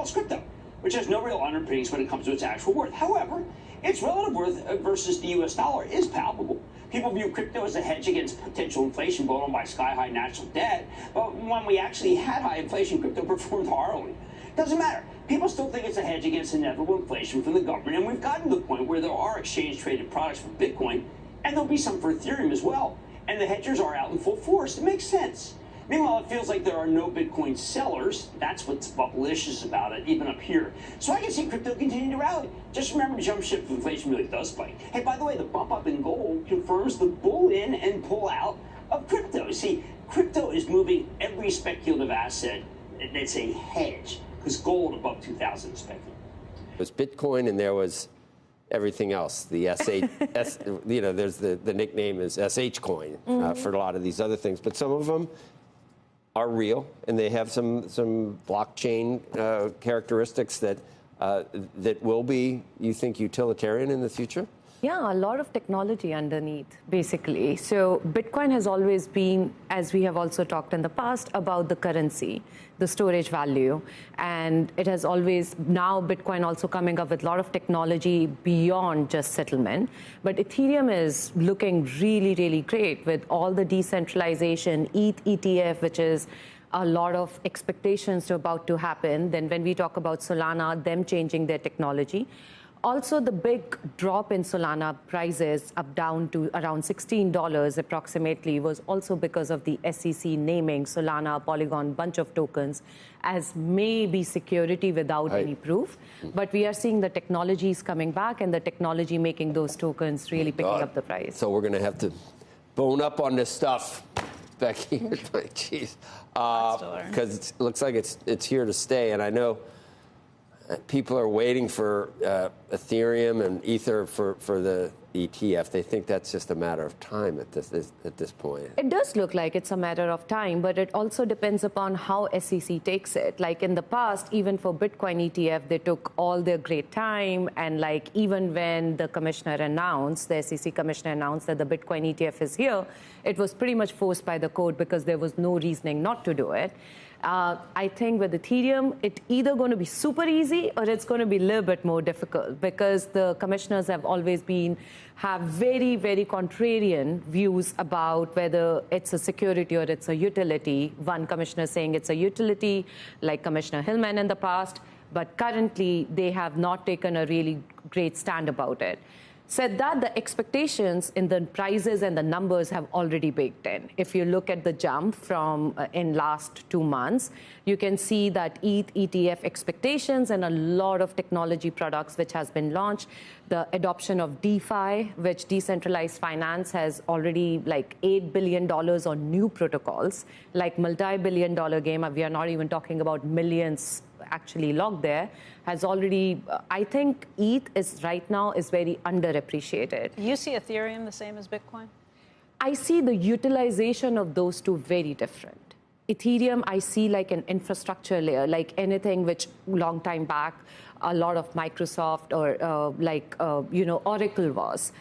else crypto, which has no real underpinnings when it comes to its actual worth. However, its relative worth versus the US dollar is palpable. People view crypto as a hedge against potential inflation brought on by sky-high national debt, but when we actually had high inflation, crypto performed horribly. Doesn't matter. People still think it's a hedge against inevitable inflation from the government, and we've gotten to the point where there are exchange-traded products for Bitcoin, and there'll be some for Ethereum as well. And the hedgers are out in full force. It makes sense. Meanwhile, it feels like there are no Bitcoin sellers. That's what's bubblicious about it, even up here. So I can see crypto continuing to rally. Just remember to jump ship if inflation really does spike. Hey, by the way, the bump up in gold confirms the bull in and pull out of crypto. See, crypto is moving every speculative asset that's a hedge, because gold above 2,000 is speculative. It was Bitcoin and there was everything else. The SH, there's the nickname is SH coin for a lot of these other things, but some of them are real, and they have some blockchain characteristics that will be, you think, utilitarian in the future? Yeah, a lot of technology underneath, basically. So Bitcoin has always been, as we have also talked in the past, about the currency, the storage value. And it has always, now Bitcoin also coming up with a lot of technology beyond just settlement. But Ethereum is looking really, really great with all the decentralization, ETH ETF, which is a lot of expectations about to happen. Then when we talk about Solana, them changing their technology. Also, the big drop in Solana prices up down to around $16 approximately was also because of the SEC naming Solana, Polygon, bunch of tokens as maybe security without any proof. But we are seeing the technologies coming back and the technology making those tokens really picking up the price. So we're going to have to bone up on this stuff, Becky. Jeez. Because it looks like it's here to stay. And I know people are waiting for Ethereum and Ether for the ETF. They think that's just a matter of time at this point. It does look like it's a matter of time, but it also depends upon how SEC takes it. Like in the past, even for Bitcoin ETF, they took all their great time. And like even when the commissioner announced, the SEC commissioner announced that the Bitcoin ETF is here, it was pretty much forced by the court because there was no reasoning not to do it. I think with Ethereum, it's either going to be super easy or it's going to be a little bit more difficult because the commissioners have always have very, very contrarian views about whether it's a security or it's a utility. One commissioner saying it's a utility, like Commissioner Hillman in the past, but currently they have not taken a really great stand about it. Said that the expectations in the prices and the numbers have already baked in. If you look at the jump from in last 2 months, you can see that ETH, ETF expectations and a lot of technology products which has been launched. The adoption of DeFi, which decentralized finance has already like $8 billion on new protocols, like multi-billion-dollar game. We are not even talking about millions actually logged there, has already, I think ETH is right now is very underappreciated. You see Ethereum the same as Bitcoin? I see the utilization of those two very different. Ethereum, I see like an infrastructure layer, like anything which long time back, a lot of Microsoft or Oracle was.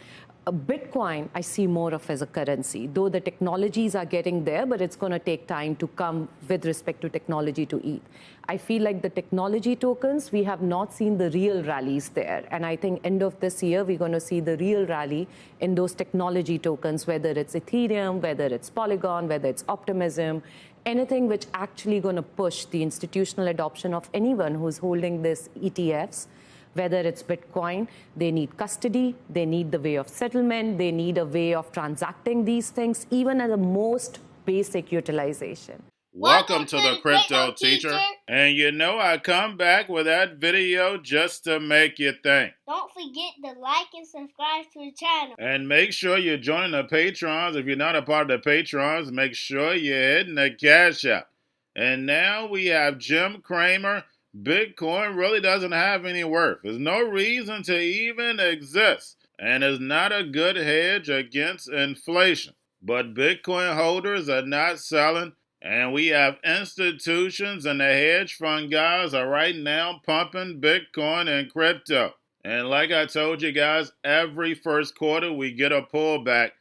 Bitcoin, I see more of as a currency, though the technologies are getting there, but it's going to take time to come with respect to technology to ETH. I feel like the technology tokens, we have not seen the real rallies there. And I think end of this year, we're going to see the real rally in those technology tokens, whether it's Ethereum, whether it's Polygon, whether it's Optimism, anything which actually going to push the institutional adoption of anyone who's holding these ETFs. Whether it's Bitcoin, they need custody, they need the way of settlement, they need a way of transacting these things, even at the most basic utilization. Welcome to the Crypto Teacher. And you know I come back with that video just to make you think. Don't forget to like and subscribe to the channel. And make sure you're joining the Patrons. If you're not a part of the Patrons, make sure you're hitting the Cash App. And now we have Jim Cramer. Bitcoin really doesn't have any worth. There's no reason to even exist. And is not a good hedge against inflation. But Bitcoin holders are not selling. And we have institutions and the hedge fund guys are right now pumping Bitcoin and crypto. And like I told you guys, every first quarter we get a pullback.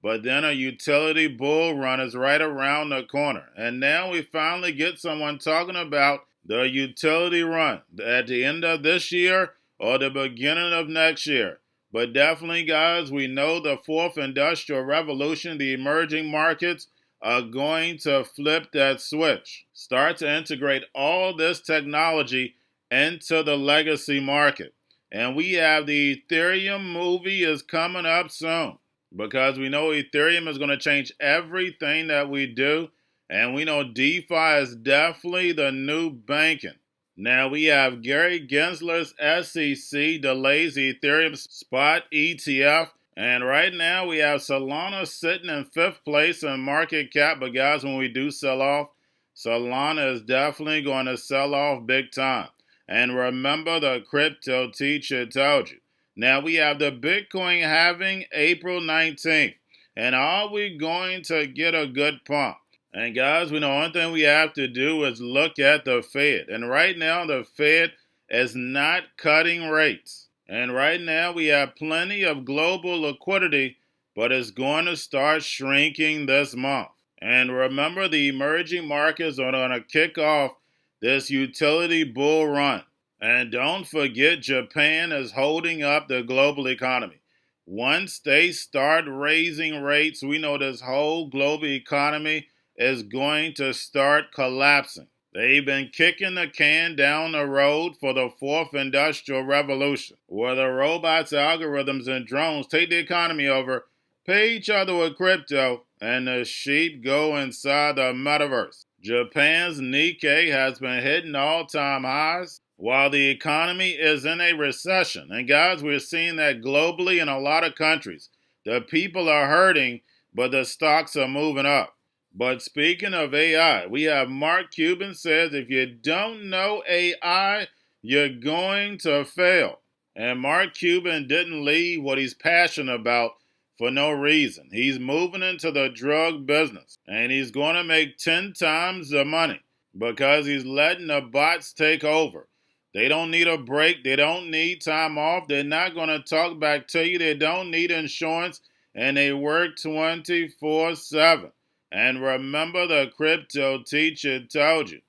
But then a utility bull run is right around the corner. And now we finally get someone talking about the utility run at the end of this year or the beginning of next year. But definitely, guys, we know the fourth industrial revolution, the emerging markets are going to flip that switch. Start to integrate all this technology into the legacy market. And we have the Ethereum movie is coming up soon because we know Ethereum is going to change everything that we do. And we know DeFi is definitely the new banking. Now we have Gary Gensler's SEC delays the Ethereum spot ETF. And right now we have Solana sitting in 5th place in market cap. But guys, when we do sell off, Solana is definitely going to sell off big time. And remember, the crypto teacher told you. Now we have the Bitcoin halving April 19th. And are we going to get a good pump? And guys, we know one thing we have to do is look at the Fed. And right now, the Fed is not cutting rates. And right now, we have plenty of global liquidity, but it's going to start shrinking this month. And remember, the emerging markets are going to kick off this utility bull run. And don't forget, Japan is holding up the global economy. Once they start raising rates, we know this whole global economy is going to start collapsing. They've been kicking the can down the road for the fourth industrial revolution, where the robots, algorithms, and drones take the economy over, pay each other with crypto, and the sheep go inside the metaverse. Japan's Nikkei has been hitting all-time highs, while the economy is in a recession. And guys, we're seeing that globally in a lot of countries. The people are hurting, but the stocks are moving up. But speaking of AI, we have Mark Cuban says if you don't know AI, you're going to fail. And Mark Cuban didn't leave what he's passionate about for no reason. He's moving into the drug business, and he's going to make 10 times the money because he's letting the bots take over. They don't need a break. They don't need time off. They're not going to talk back to you. They don't need insurance, and they work 24/7. And remember, the crypto teacher told you.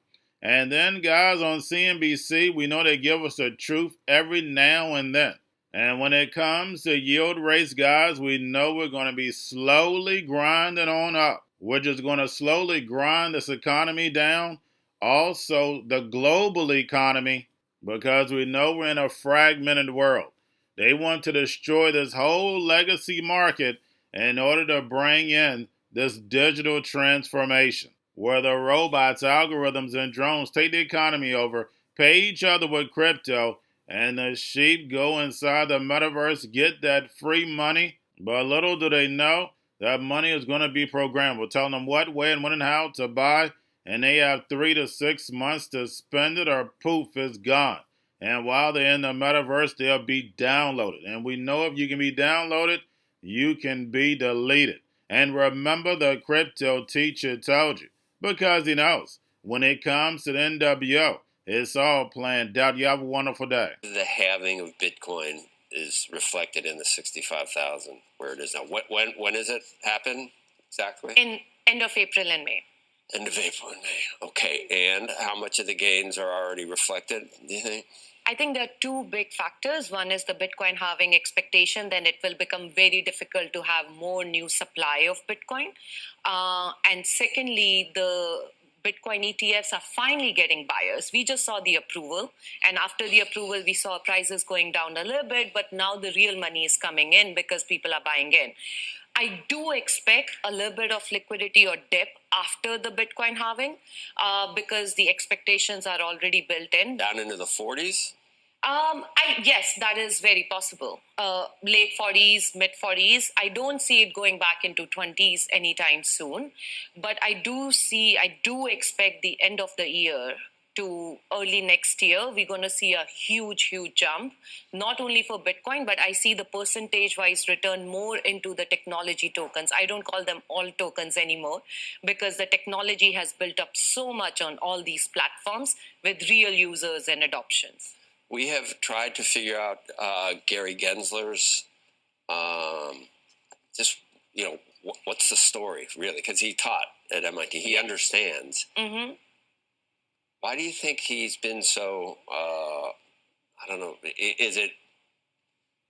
And then, guys, on CNBC, we know they give us the truth every now and then. And when it comes to yield rates, guys, we know we're going to be slowly grinding on up. We're just going to slowly grind this economy down. Also, the global economy, because we know we're in a fragmented world. They want to destroy this whole legacy market in order to bring in this digital transformation, where the robots, algorithms, and drones take the economy over, pay each other with crypto, and the sheep go inside the metaverse, get that free money. But little do they know, that money is going to be programmable, telling them what, where, and when and how to buy, and they have 3 to 6 months to spend it, or poof, it's gone. And while they're in the metaverse, they'll be downloaded. And we know if you can be downloaded, you can be deleted. And remember, the crypto teacher told you, because he knows when it comes to the NWO, it's all planned out. You have a wonderful day. The halving of Bitcoin is reflected in the 65,000 where it is now. When does it happen exactly? In end of April and May. End of April and May. Okay, and how much of the gains are already reflected, do you think? I think there are two big factors. One is the Bitcoin halving expectation, then it will become very difficult to have more new supply of Bitcoin. And secondly, the Bitcoin ETFs are finally getting buyers. We just saw the approval, and after the approval, we saw prices going down a little bit, but now the real money is coming in because people are buying in. I do expect a little bit of liquidity or dip after the Bitcoin halving because the expectations are already built in. Down into the 40s? Yes, that is very possible. Late 40s, mid 40s. I don't see it going back into 20s anytime soon. But I do expect the end of the year to early next year, we're going to see a huge jump, not only for Bitcoin, but I see the percentage-wise return more into the technology tokens. I don't call them all tokens anymore because the technology has built up so much on all these platforms with real users and adoptions. We have tried to figure out Gary Gensler's, what's the story, really? Because he taught at MIT. He understands. Mm-hmm. Why do you think he's been so, I don't know, is it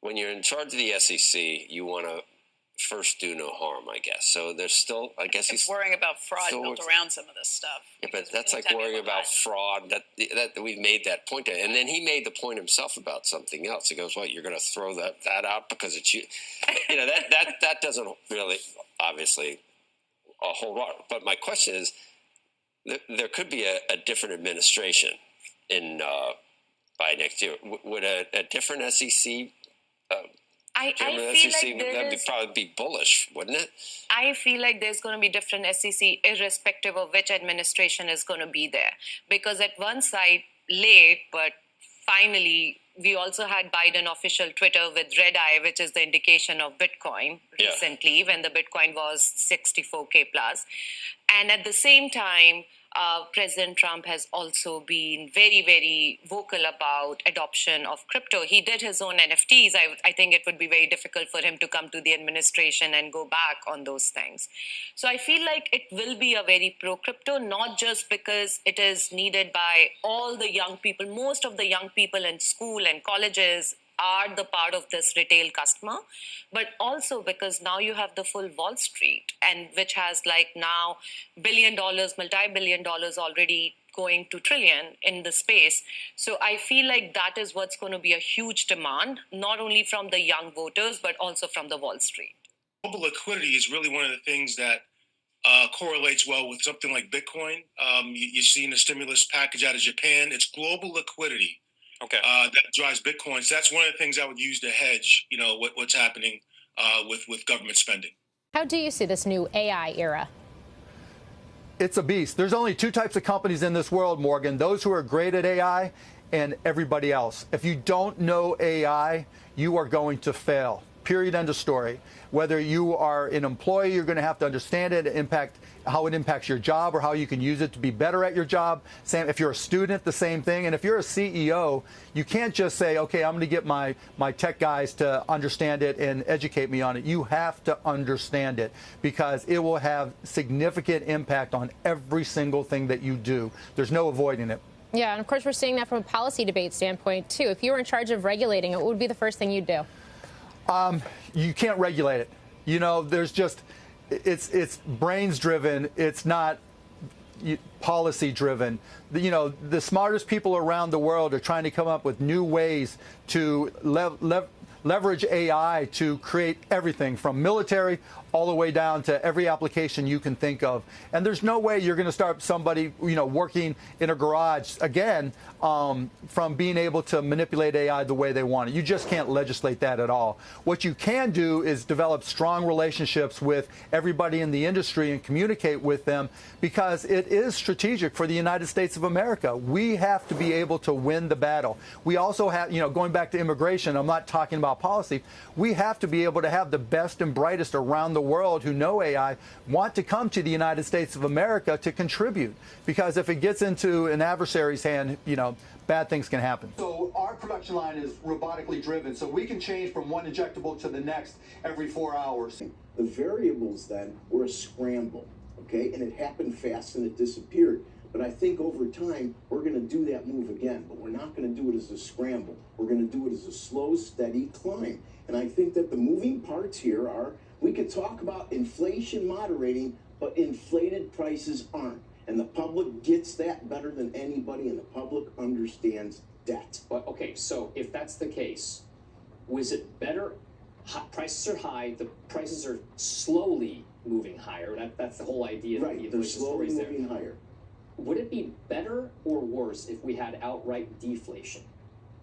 when you're in charge of the SEC, you want to first do no harm, I guess. So there's still, I guess he's worrying about fraud built around some of this stuff. Yeah, but that's like worrying about fraud. That we've made that point, and then he made the point himself about something else. He goes, "What? You're going to throw that out because it's you?" You know, that doesn't really obviously a whole lot. But my question is, there could be a different administration in by next year. Would a different SEC? I feel like that'd probably be bullish, wouldn't it? I feel like there's going to be different SEC irrespective of which administration is going to be there. Because at one side, late, but finally, we also had Biden official Twitter with red eye, which is the indication of Bitcoin recently, when the Bitcoin was 64K plus. And at the same time, President Trump has also been very, very vocal about adoption of crypto. He did his own NFTs. I think it would be very difficult for him to come to the administration and go back on those things. So I feel like it will be a very pro-crypto, not just because it is needed by all the young people. Most of the young people in school and colleges are the part of this retail customer, but also because now you have the full Wall Street, and which has like now multi-billion dollars already going to trillion in the space. So I feel like that is what's going to be a huge demand, not only from the young voters, but also from the Wall Street. Global liquidity is really one of the things that correlates well with something like Bitcoin. You've seen the stimulus package out of Japan. It's global liquidity. Okay. That drives Bitcoin. So that's one of the things I would use to hedge, you know, what's happening with government spending. How do you see this new AI era? It's a beast. There's only two types of companies in this world, Morgan, those who are great at AI and everybody else. If you don't know AI, you are going to fail. Period. End of story. Whether you are an employee, you're going to have to understand it, how it impacts your job or how you can use it to be better at your job. Same if you're a student, the same thing. And if you're a CEO, you can't just say, okay, I'm going to get my tech guys to understand it and educate me on it. You have to understand it because it will have significant impact on every single thing that you do. There's no avoiding it. Yeah, and of course, we're seeing that from a policy debate standpoint, too. If you were in charge of regulating it, what would be the first thing you'd do? You can't regulate it. You know, there's just, it's brains driven. It's not policy driven. You know, the smartest people around the world are trying to come up with new ways to leverage AI to create everything from military all the way down to every application you can think of. And there's no way you're going to start somebody, you know, working in a garage again from being able to manipulate AI the way they want it. You just can't legislate that at all. What you can do is develop strong relationships with everybody in the industry and communicate with them because it is strategic for the United States of America. We have to be able to win the battle. We also have, you know, going back to immigration, I'm not talking about policy. We have to be able to have the best and brightest around the world who know AI want to come to the United States of America to contribute. Because if it gets into an adversary's hand, you know, bad things can happen. So our production line is robotically driven, so we can change from one injectable to the next every 4 hours. The variables then were a scramble, okay? And it happened fast and it disappeared. But I think over time, we're going to do that move again. But we're not going to do it as a scramble. We're going to do it as a slow, steady climb. And I think that the moving parts here are, we could talk about inflation moderating, but inflated prices aren't. And the public gets that better than anybody, and the public understands debt. But, okay, so if that's the case, was it better? Prices are high, the prices are slowly moving higher. That's the whole idea. Right, they're slowly moving higher. Would it be better or worse if we had outright deflation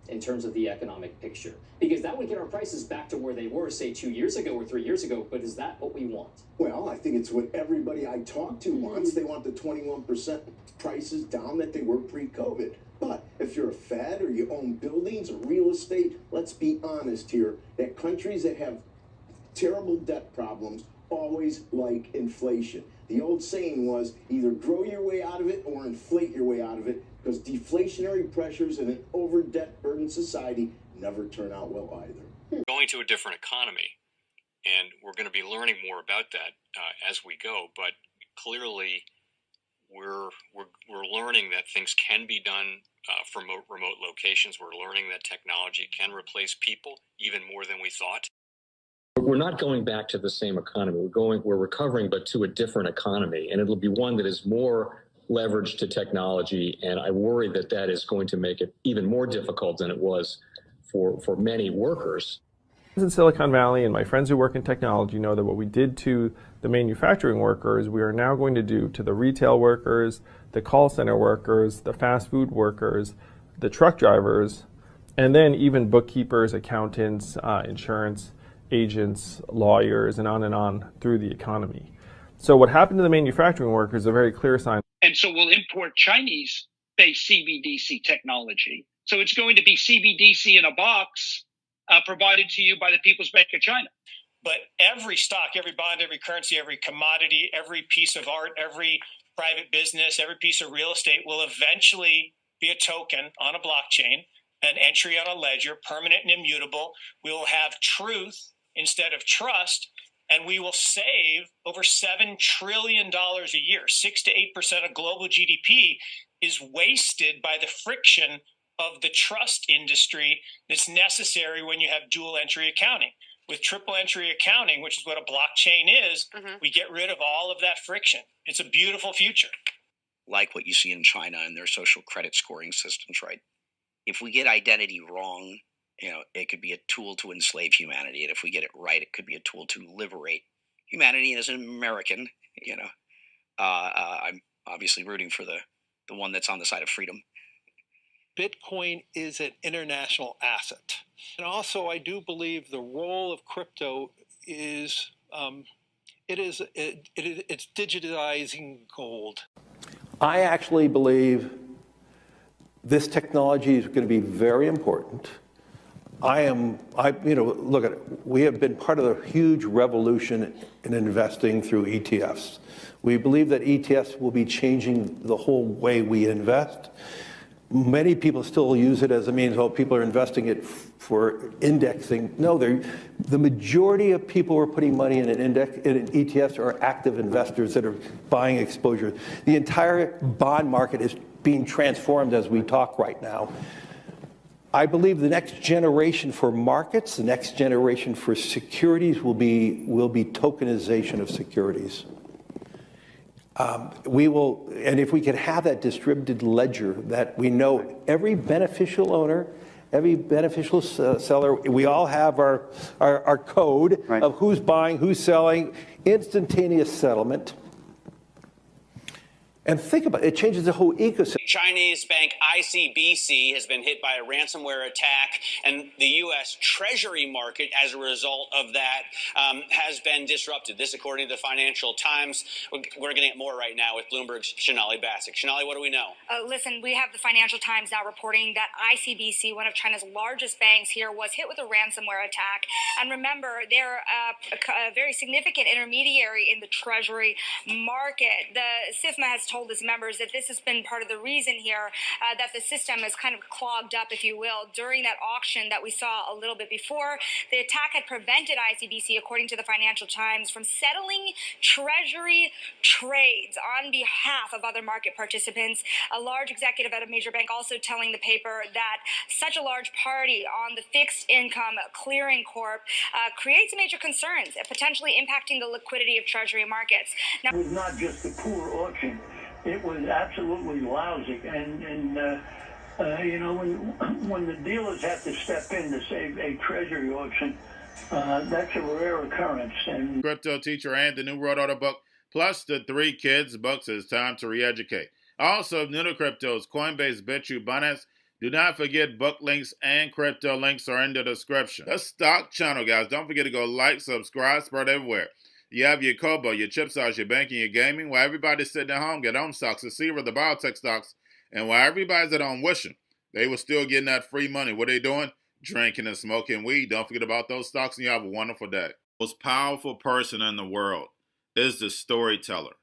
in terms of the economic picture? Because that would get our prices back to where they were, say, 2 years ago or 3 years ago, but is that what we want? Well, I think it's what everybody I talk to wants. They want the 21% prices down that they were pre-COVID. But if you're a Fed or you own buildings or real estate, let's be honest here, that countries that have terrible debt problems always like inflation. The old saying was either grow your way out of it or inflate your way out of it, because deflationary pressures in an over-debt burdened society never turn out well either. Going to a different economy, and we're going to be learning more about that as we go, but clearly we're learning that things can be done from remote locations. We're learning that technology can replace people even more than we thought. We're not going back to the same economy. We're recovering, but to a different economy, and it'll be one that is more leveraged to technology. And I worry that that is going to make it even more difficult than it was for many workers. In Silicon Valley, and my friends who work in technology know that what we did to the manufacturing workers, we are now going to do to the retail workers, the call center workers, the fast food workers, the truck drivers, and then even bookkeepers, accountants, insurance agents, lawyers, and on through the economy. So what happened to the manufacturing workers is a very clear sign. And so we'll import Chinese-based CBDC technology. So it's going to be CBDC in a box provided to you by the People's Bank of China. But every stock, every bond, every currency, every commodity, every piece of art, every private business, every piece of real estate will eventually be a token on a blockchain, an entry on a ledger, permanent and immutable. We will have truth instead of trust, and we will save over $7 trillion a year. 6 to 8% of global GDP is wasted by the friction of the trust industry that's necessary when you have dual entry accounting. With triple entry accounting, which is what a blockchain is, we get rid of all of that friction. It's a beautiful future. Like what you see in China and their social credit scoring systems, right? If we get identity wrong, it could be a tool to enslave humanity. And if we get it right, it could be a tool to liberate humanity. And as an American, I'm obviously rooting for the one that's on the side of freedom. Bitcoin is an international asset. And also, I do believe the role of crypto is, it's digitizing gold. I actually believe this technology is going to be very important. Look at it. We have been part of the huge revolution in investing through ETFs. We believe that ETFs will be changing the whole way we invest. Many people still use it as a means, people are investing it for indexing. No, the majority of people who are putting money in in ETFs are active investors that are buying exposure. The entire bond market is being transformed as we talk right now. I believe the next generation for markets, the next generation for securities will be tokenization of securities. And if we could have that distributed ledger that we know every beneficial owner, every beneficial seller, we all have our code of who's buying, who's selling, instantaneous settlement. And think about it, it changes the whole ecosystem. Chinese bank ICBC has been hit by a ransomware attack, and the U.S. Treasury market, as a result of that, has been disrupted. This, according to the Financial Times. We're getting it more right now with Bloomberg's Shonali Bassick. Shonali, what do we know? Listen, we have the Financial Times now reporting that ICBC, one of China's largest banks here, was hit with a ransomware attack. And remember, they're a very significant intermediary in the Treasury market. The SIFMA has told its members that this has been part of the reason here that the system is kind of clogged up, if you will, during that auction that we saw a little bit before. The attack had prevented ICBC, according to the Financial Times, from settling Treasury trades on behalf of other market participants. A large executive at a major bank also telling the paper that such a large party on the fixed income clearing corp creates major concerns, potentially impacting the liquidity of Treasury markets. Now, it was not just a poor auction. It was absolutely lousy, and when the dealers have to step in to save a Treasury auction, that's a rare occurrence. And Cryptoteacher and the new World Order book, plus the 3 Kids books. It's time to re-educate. Also, new to cryptos, Coinbase, Bitrue, Binance. Do not forget book links and crypto links are in the description. The stock channel, guys. Don't forget to go like, subscribe, spread everywhere. You have your Kobo, your chip stocks, your banking, your gaming. While everybody's sitting at home, get home stocks, the Seaver, the biotech stocks. And while everybody's at home wishing, they were still getting that free money. What are they doing? Drinking and smoking weed. Don't forget about those stocks, and you have a wonderful day. The most powerful person in the world is the storyteller.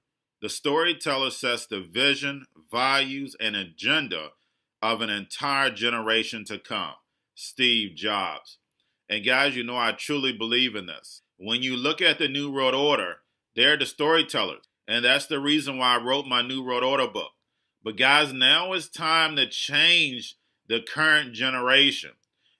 The storyteller sets the vision, values, and agenda of an entire generation to come. Steve Jobs. And guys, I truly believe in this. When you look at the New World Order, they're the storytellers. And that's the reason why I wrote my New World Order book. But guys, now it's time to change the current generation.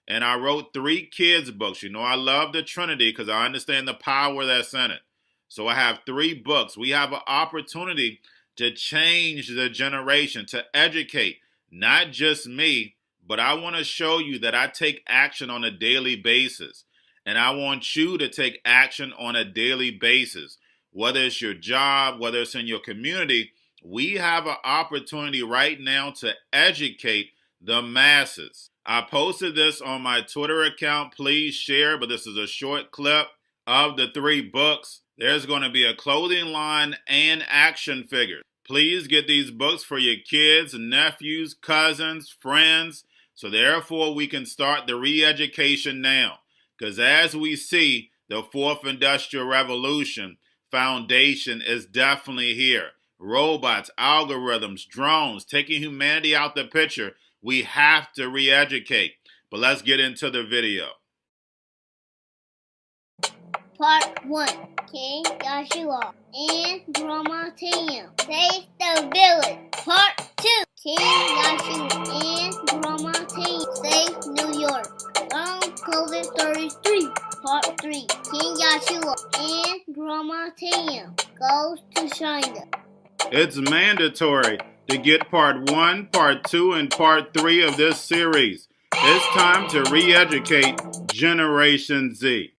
And I wrote 3 kids books. You know, I love the Trinity because I understand the power that's in it. So I have 3 books. We have an opportunity to change the generation, to educate, not just me, but I want to show you that I take action on a daily basis. And I want you to take action on a daily basis. Whether it's your job, whether it's in your community, we have an opportunity right now to educate the masses. I posted this on my Twitter account. Please share, but this is a short clip of the 3 books. There's going to be a clothing line and action figures. Please get these books for your kids, nephews, cousins, friends, so therefore we can start the re-education now. Because as we see, the 4th Industrial Revolution foundation is definitely here. Robots, algorithms, drones, taking humanity out the picture. We have to re-educate. But let's get into the video. Part 1. King Joshua and Drama Tam save the village. Part 2. King Joshua and Drama Tam save New York from COVID-33. Part 3. King Joshua and Drama Tam goes to China. It's mandatory to get part 1, part 2, and part 3 of this series. It's time to re-educate Generation Z.